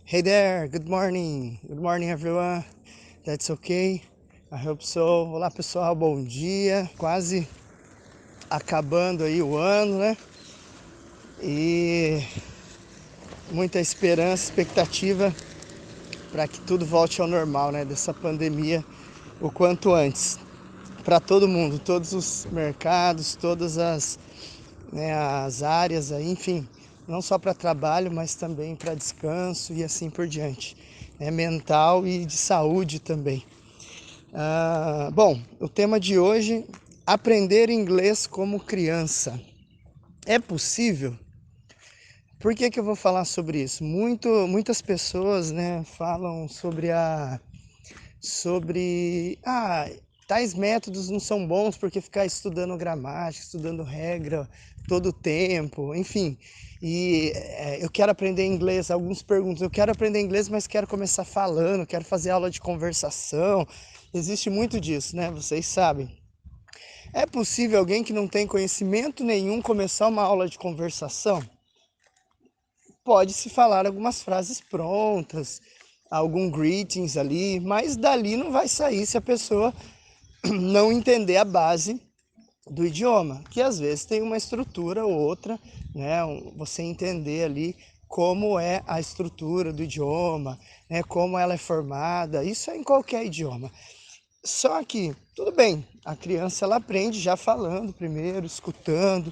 Hey there, good morning. Good morning, everyone. That's okay. I hope so. Olá, pessoal, bom dia. Quase acabando aí o ano, né? E muita esperança, expectativa para que tudo volte ao normal, né? Dessa pandemia o quanto antes. Para todo mundo, todos os mercados, todas as áreas aí, enfim, não só para trabalho, mas também para descanso e assim por diante, né? Mental e de saúde também. Bom, o tema de hoje, aprender inglês como criança. É possível? Por que eu vou falar sobre isso? Muitas pessoas, né, falam sobre tais métodos não são bons porque ficar estudando gramática, estudando regra todo o tempo, enfim. Eu quero aprender inglês, alguns perguntam, eu quero aprender inglês, mas quero começar falando, quero fazer aula de conversação. Existe muito disso, né? Vocês sabem. É possível alguém que não tem conhecimento nenhum começar uma aula de conversação? Pode-se falar algumas frases prontas, algum greetings ali, mas dali não vai sair se a pessoa não entender a base do idioma, que às vezes tem uma estrutura ou outra, né? Você entender ali como é a estrutura do idioma, né? Como ela é formada, isso é em qualquer idioma. Só que, tudo bem, a criança ela aprende já falando primeiro, escutando,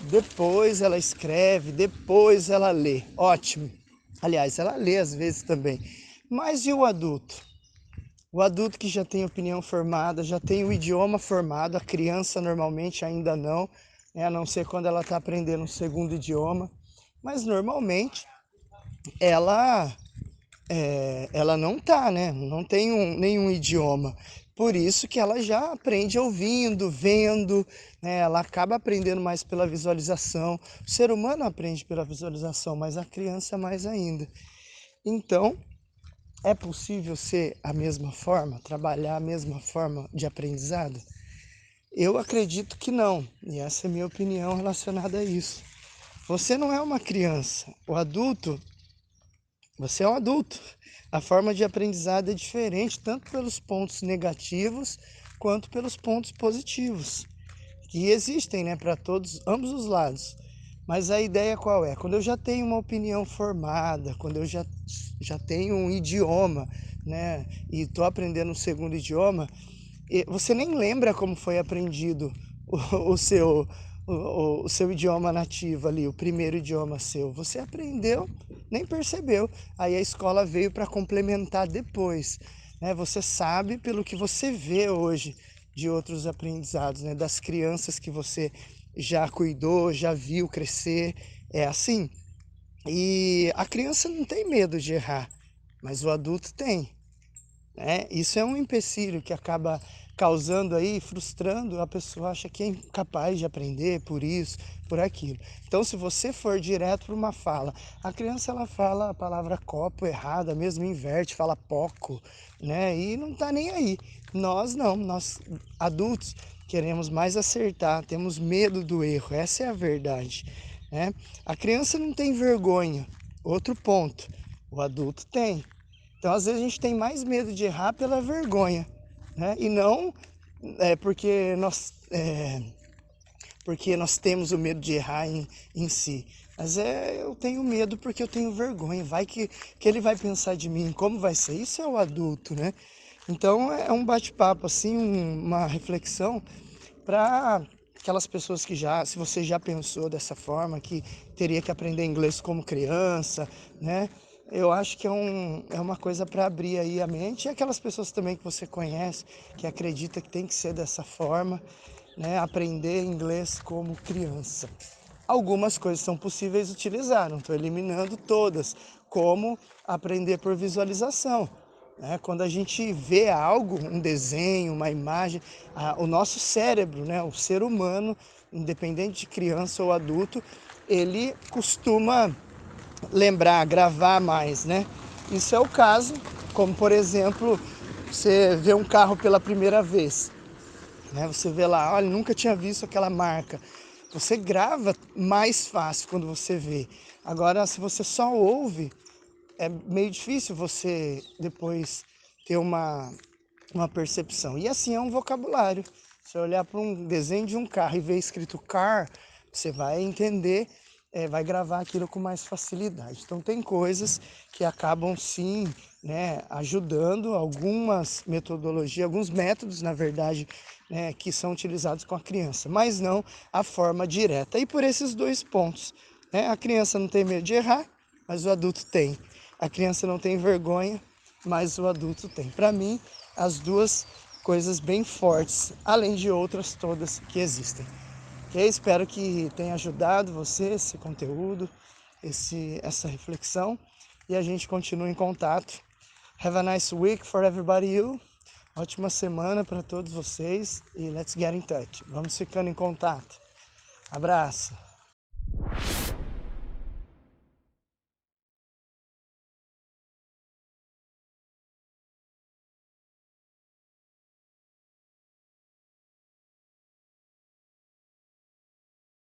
depois ela escreve, depois ela lê. Ótimo. Aliás, ela lê às vezes também. Mas e o adulto? O adulto que já tem opinião formada, já tem o idioma formado, a criança normalmente ainda não, né? A não ser quando ela está aprendendo um segundo idioma. Mas normalmente ela ela não tá, né? Não tem nenhum idioma. Por isso que ela já aprende ouvindo, vendo, né? Ela acaba aprendendo mais pela visualização. O ser humano aprende pela visualização, mas a criança mais ainda. Então, é possível ser a mesma forma, trabalhar a mesma forma de aprendizado? Eu acredito que não, e essa é a minha opinião relacionada a isso. Você não é uma criança. Você é um adulto. A forma de aprendizado é diferente, tanto pelos pontos negativos quanto pelos pontos positivos, que existem, né, para ambos os lados. Mas a ideia qual é? Quando eu já tenho uma opinião formada, quando eu já tenho um idioma, né, e estou aprendendo um segundo idioma, você nem lembra como foi aprendido o seu o seu idioma nativo ali, o primeiro idioma seu. Você aprendeu, nem percebeu. Aí a escola veio para complementar depois, né? Você sabe pelo que você vê hoje de outros aprendizados, né? Das crianças que você já cuidou, já viu crescer. É assim. E a criança não tem medo de errar, mas o adulto tem, né? Isso é um empecilho que acaba causando aí, frustrando, a pessoa acha que é incapaz de aprender por isso, por aquilo. Então, se você for direto para uma fala, a criança ela fala a palavra copo errada, mesmo inverte, fala poco, né? E não tá nem aí. Nós não, nós adultos queremos mais acertar, temos medo do erro, essa é a verdade, né? A criança não tem vergonha, outro ponto, o adulto tem. Então, às vezes, a gente tem mais medo de errar pela vergonha, né? E não porque nós temos o medo de errar em si. Mas eu tenho medo porque eu tenho vergonha. Vai que ele vai pensar de mim, como vai ser? Isso é o adulto, né? Então, é um bate-papo, assim, uma reflexão para aquelas pessoas que se você já pensou dessa forma, que teria que aprender inglês como criança, né? Eu acho que é uma coisa para abrir aí a mente. E aquelas pessoas também que você conhece, que acredita que tem que ser dessa forma, né? Aprender inglês como criança. Algumas coisas são possíveis de utilizar, não estou eliminando todas, como aprender por visualização, né? Quando a gente vê algo, um desenho, uma imagem, o nosso cérebro, né? O ser humano, independente de criança ou adulto, ele costuma lembrar, gravar mais, né? Isso é o caso, como por exemplo, você vê um carro pela primeira vez, né? Você vê lá, olha, nunca tinha visto aquela marca. Você grava mais fácil quando você vê. Agora, se você só ouve, é meio difícil você depois ter uma percepção. E assim é um vocabulário. Se olhar para um desenho de um carro e ver escrito car, você vai entender, vai gravar aquilo com mais facilidade. Então tem coisas que acabam sim, né, ajudando, algumas metodologias, alguns métodos, na verdade, né, que são utilizados com a criança, mas não a forma direta. E por esses dois pontos, né, a criança não tem medo de errar, mas o adulto tem. A criança não tem vergonha, mas o adulto tem. Para mim, as duas coisas bem fortes, além de outras todas que existem. Ok? Espero que tenha ajudado você esse conteúdo, essa reflexão, e a gente continua em contato. Have a nice week for everybody you. Ótima semana para todos vocês e let's get in touch. Vamos ficando em contato. Abraço.